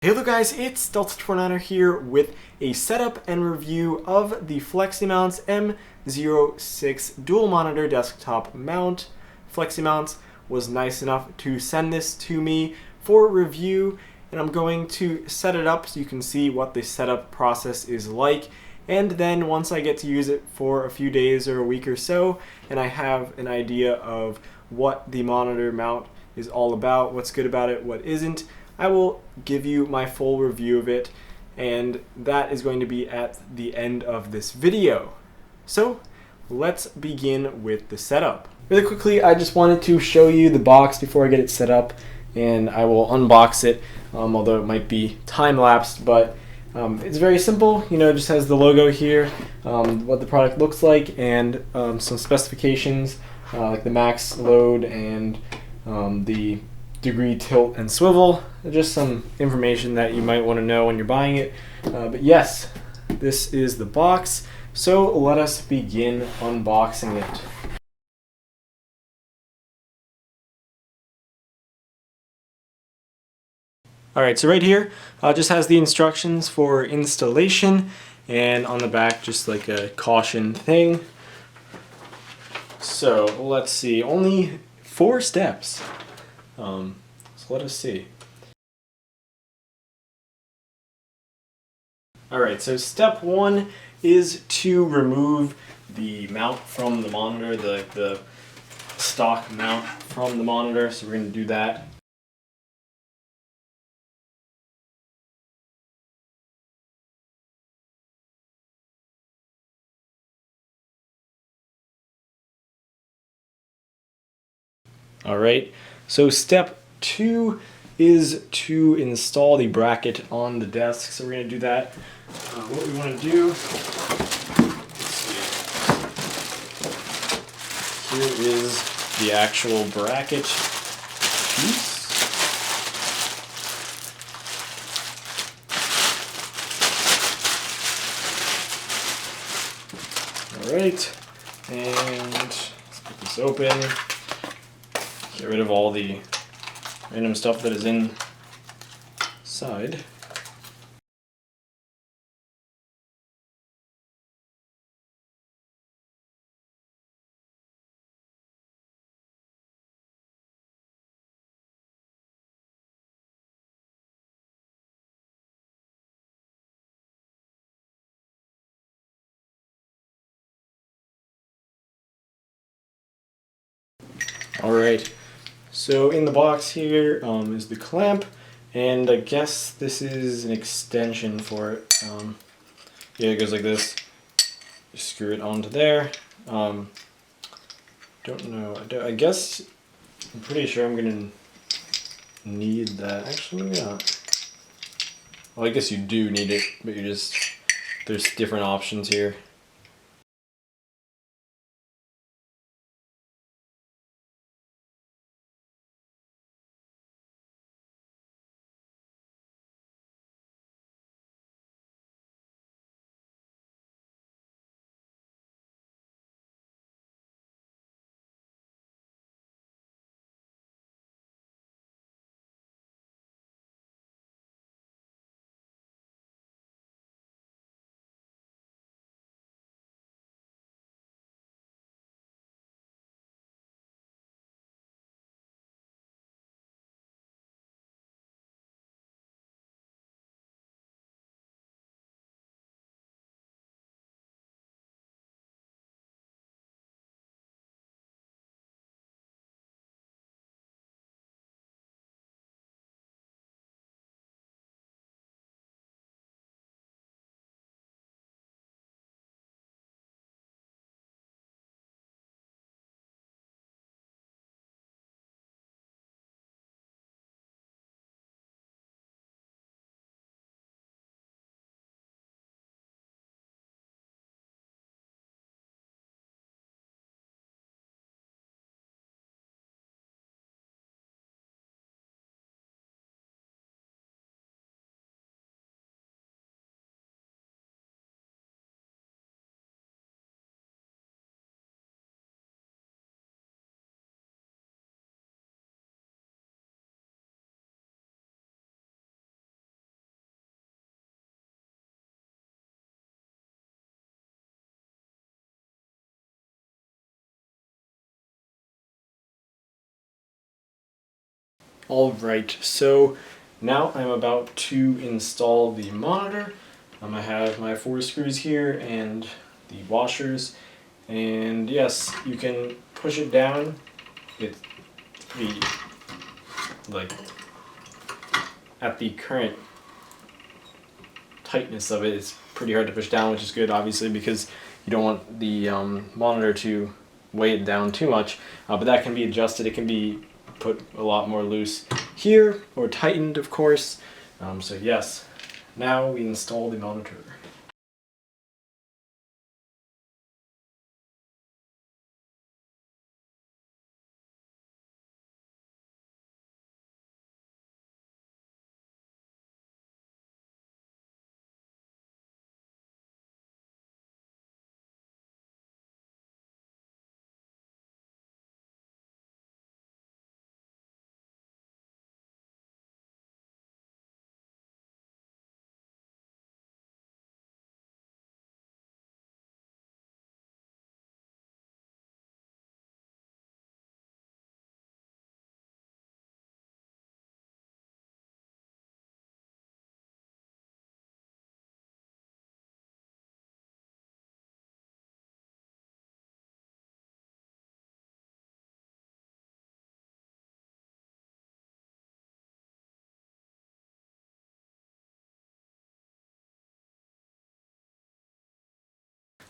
Hey there guys, it's Delta29er here with a setup and review of the Fleximounts M06 dual monitor desktop mount. Fleximounts was nice enough to send this to me for review, and I'm going to set it up so you can see what the setup process is like. And then once I get to use it for a few days or a week or so, and I have an idea of what the monitor mount is all about, what's good about it, what isn't, I will give you my full review of it, and that is going to be at the end of this video. So let's begin with the setup. Really quickly, I just wanted to show you the box before I get it set up, and I will unbox it, although it might be time-lapsed, but it's very simple. You know, it just has the logo here, what the product looks like, and some specifications like the max load and the degree tilt and swivel, just some information that you might want to know when you're buying it. But yes, this is the box, so let us begin unboxing it. Alright, so right here just has the instructions for installation, and on the back just like a caution thing. So let's see, only 4 steps. So let us see. Alright, so step 1 is to remove the mount from the monitor, the stock mount from the monitor, so we're going to do that. Alright, so step 2 is to install the bracket on the desk, so we're going to do that. What we want to do, let's see. Here is the actual bracket piece. Alright, and let's get this open. Get rid of all the random stuff that is inside. Alright, so in the box here is the clamp, and I guess this is an extension for it. Yeah, it goes like this. You screw it onto there. Don't know. I guess I'm pretty sure I'm gonna need that. Actually, maybe not. Well, I guess you do need it, but there's different options here. Alright, so now I'm about to install the monitor. I have my 4 screws here and the washers, and yes, you can push it down. It's pretty, like, at the current tightness of it, it's pretty hard to push down, which is good obviously because you don't want the monitor to weigh it down too much, but that can be adjusted. It can be put a lot more loose here or tightened, of course. So yes, now we install the monitor.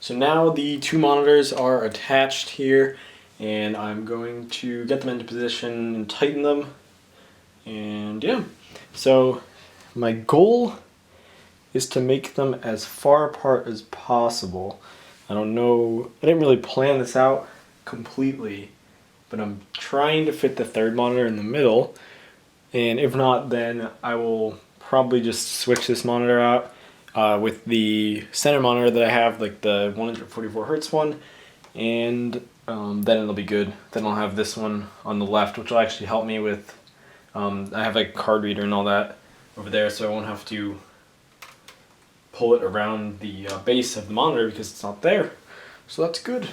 So now the 2 monitors are attached here, and I'm going to get them into position and tighten them. And yeah, so my goal is to make them as far apart as possible. I don't know, I didn't really plan this out completely, but I'm trying to fit the 3rd monitor in the middle, and if not, then I will probably just switch this monitor out with the center monitor that I have, like the 144 hertz one, and then it'll be good. Then I'll have this one on the left, which will actually help me with, I have like a card reader and all that over there, so I won't have to pull it around the base of the monitor because it's not there. So that's good.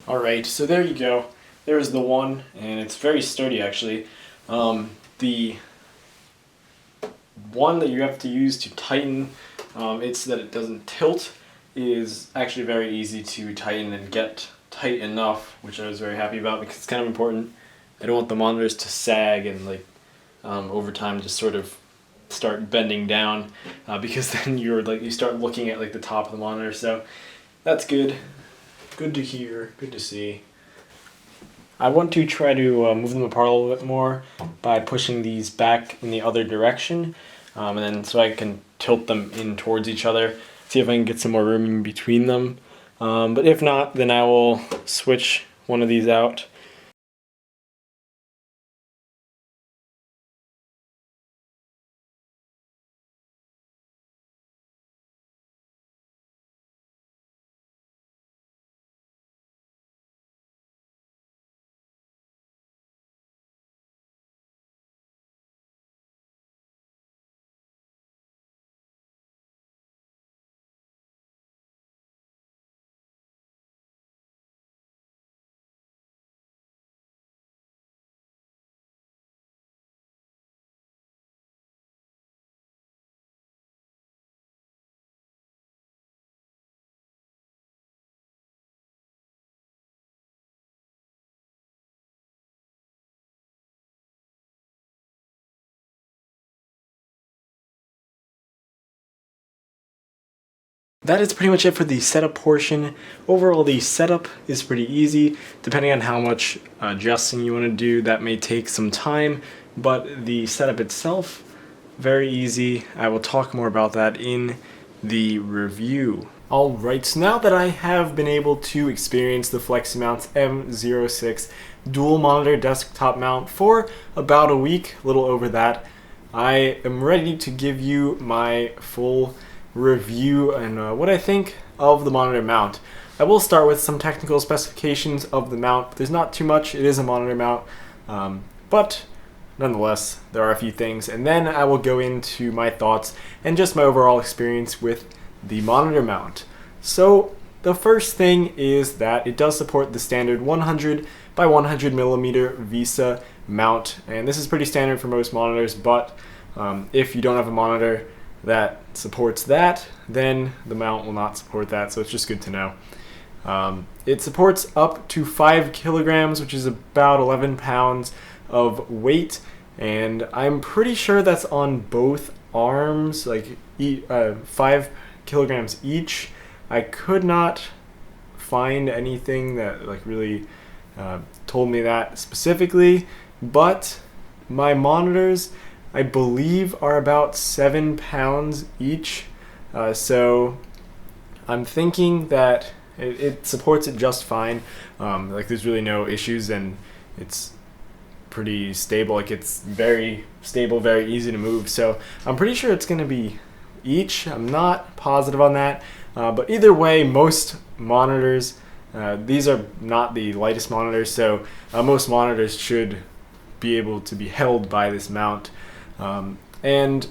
Alright, so there you go. There's the one, and it's very sturdy actually. The one that you have to use to tighten it so that it doesn't tilt is actually very easy to tighten and get tight enough, which I was very happy about because it's kind of important. I don't want the monitors to sag and like over time just sort of start bending down because then you start looking at like the top of the monitor. So that's good. Good to hear, good to see. I want to try to move them apart a little bit more by pushing these back in the other direction, and then so I can tilt them in towards each other, see if I can get some more room in between them. But if not, then I will switch one of these out. That is pretty much it for the setup portion. Overall, the setup is pretty easy. Depending on how much adjusting you want to do, that may take some time, but the setup itself, very easy. I will talk more about that in the review. Alright, so now that I have been able to experience the Fleximounts M06 dual monitor desktop mount for about a week, a little over that, I am ready to give you my full review and what I think of the monitor mount. I will start with some technical specifications of the mount. There's not too much. It is a monitor mount, but nonetheless, there are a few things. And then I will go into my thoughts and just my overall experience with the monitor mount. So the first thing is that it does support the standard 100 by 100 millimeter VESA mount. And this is pretty standard for most monitors, but if you don't have a monitor that supports that, then the mount will not support that. So it's just good to know. It supports up to 5 kilograms, which is about 11 pounds of weight, and I'm pretty sure that's on both arms, like 5 kilograms each. I could not find anything that like really told me that specifically, but my monitors, I believe, are about 7 pounds each, so I'm thinking that it supports it just fine. Like there's really no issues, and it's pretty stable. Like it's very stable, very easy to move. So I'm pretty sure it's going to be each. I'm not positive on that, but either way, most monitors, these are not the lightest monitors, so most monitors should be able to be held by this mount. And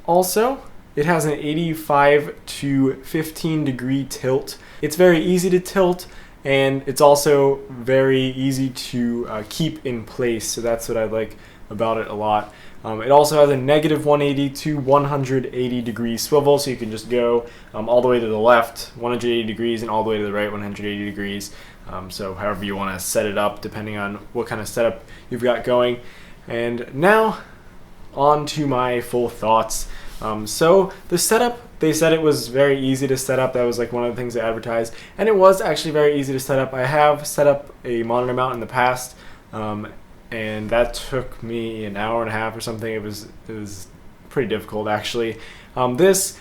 also, it has an 85 to 15 degree tilt. It's very easy to tilt, and it's also very easy to keep in place, so that's what I like about it a lot. It also has a negative 180 to 180 degree swivel, so you can just go all the way to the left 180 degrees and all the way to the right 180 degrees. So however you want to set it up, depending on what kind of setup you've got going. And now on to my full thoughts. So the setup, they said it was very easy to set up. That was like one of the things they advertised, and it was actually very easy to set up. I have set up a monitor mount in the past, and that took me an hour and a half or something. It was pretty difficult actually. This,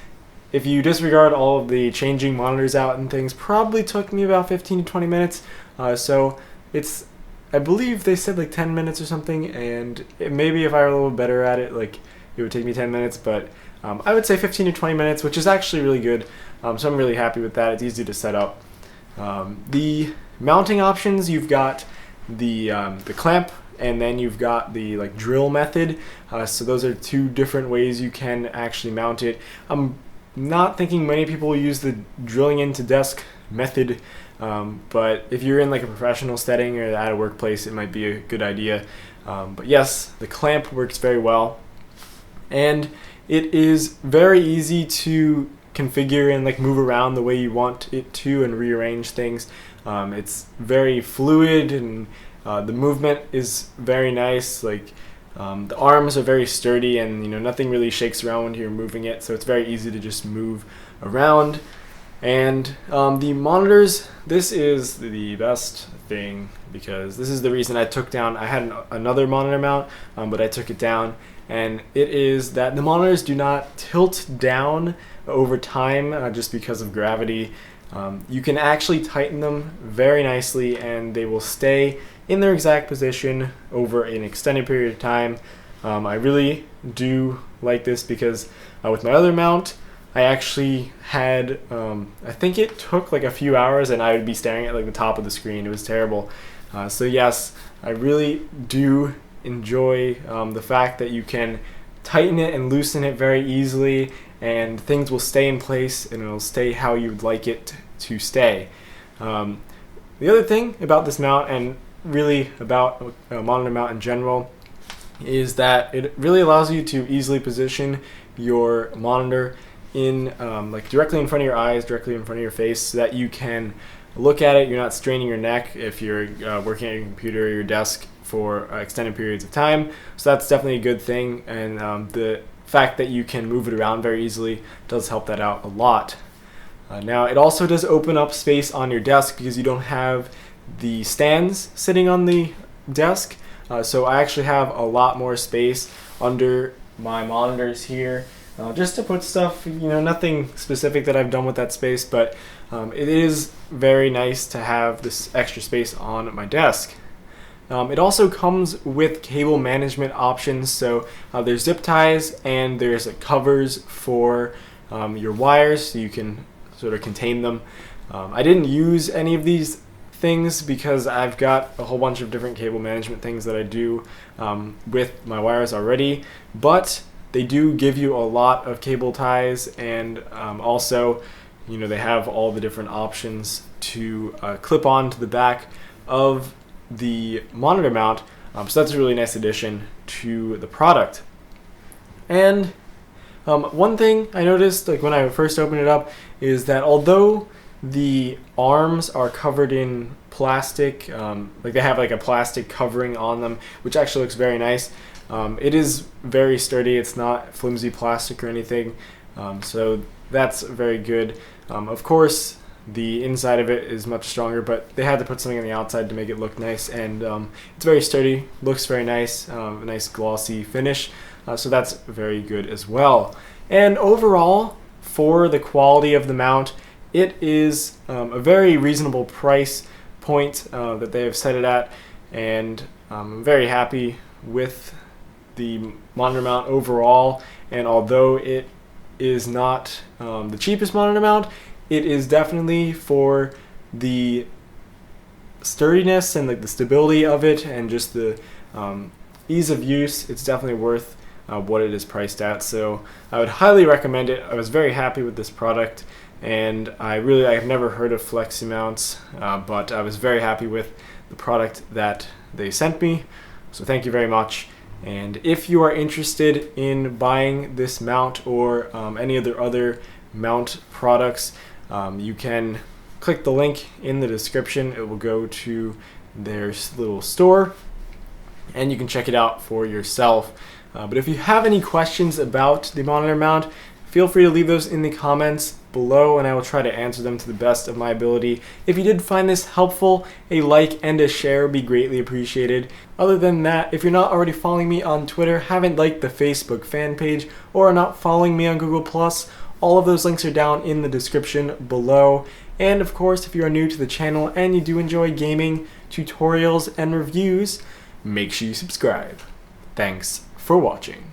if you disregard all of the changing monitors out and things, probably took me about 15 to 20 minutes. So it's, I believe they said like 10 minutes or something, and maybe if I were a little better at it, like it would take me 10 minutes, but I would say 15 to 20 minutes, which is actually really good. So I'm really happy with that. It's easy to set up. The mounting options, you've got the clamp, and then you've got the like drill method. So those are two different ways you can actually mount it. I'm not thinking many people use the drilling into desk method, but if you're in like a professional setting or at a workplace, it might be a good idea. But yes, the clamp works very well, and it is very easy to configure and like move around the way you want it to and rearrange things. It's very fluid, and the movement is very nice. Like the arms are very sturdy, and nothing really shakes around when you're moving it, so it's very easy to just move around. And the monitors, this is the best thing, because this is the reason I took down, I had another monitor mount, but I took it down, and it is that the monitors do not tilt down over time just because of gravity. You can actually tighten them very nicely, and they will stay in their exact position over an extended period of time. I really do like this, because with my other mount, I actually had, I think it took like a few hours, and I would be staring at like the top of the screen. It was terrible. So yes, I really do enjoy the fact that you can tighten it and loosen it very easily, and things will stay in place, and it'll stay how you would like it to stay. The other thing about this mount, and really about a monitor mount in general, is that it really allows you to easily position your monitor in like directly in front of your eyes, directly in front of your face, so that you can look at it. You're not straining your neck if you're working at your computer or your desk for extended periods of time. So that's definitely a good thing, and the fact that you can move it around very easily does help that out a lot. Now it also does open up space on your desk, because you don't have the stands sitting on the desk. So I actually have a lot more space under my monitors here, just to put stuff, nothing specific that I've done with that space, but it is very nice to have this extra space on my desk. It also comes with cable management options, so there's zip ties, and there's covers for your wires, so you can sort of contain them. I didn't use any of these things because I've got a whole bunch of different cable management things that I do with my wires already, but they do give you a lot of cable ties, and also, you know, they have all the different options to clip on to the back of the monitor mount. So that's a really nice addition to the product. And one thing I noticed, like when I first opened it up, is that although the arms are covered in plastic, like they have like a plastic covering on them, which actually looks very nice. It is very sturdy. It's not flimsy plastic or anything, so that's very good. Of course, the inside of it is much stronger, but they had to put something on the outside to make it look nice, and it's very sturdy, looks very nice, a nice glossy finish, so that's very good as well. And overall, for the quality of the mount, it is a very reasonable price point that they have set it at, and I'm very happy with the monitor mount overall. And although it is not the cheapest monitor mount, it is definitely, for the sturdiness and like the stability of it and just the ease of use, it's definitely worth what it is priced at. So I would highly recommend it. I was very happy with this product, and I've never heard of Fleximounts, but I was very happy with the product that they sent me. So thank you very much. And if you are interested in buying this mount or any of their other mount products, you can click the link in the description. It will go to their little store, and you can check it out for yourself. But if you have any questions about the monitor mount, feel free to leave those in the comments below, and I will try to answer them to the best of my ability. If you did find this helpful, a like and a share would be greatly appreciated. Other than that, if you're not already following me on Twitter, haven't liked the Facebook fan page, or are not following me on Google+, all of those links are down in the description below. And of course, if you are new to the channel and you do enjoy gaming, tutorials, and reviews, make sure you subscribe. Thanks for watching.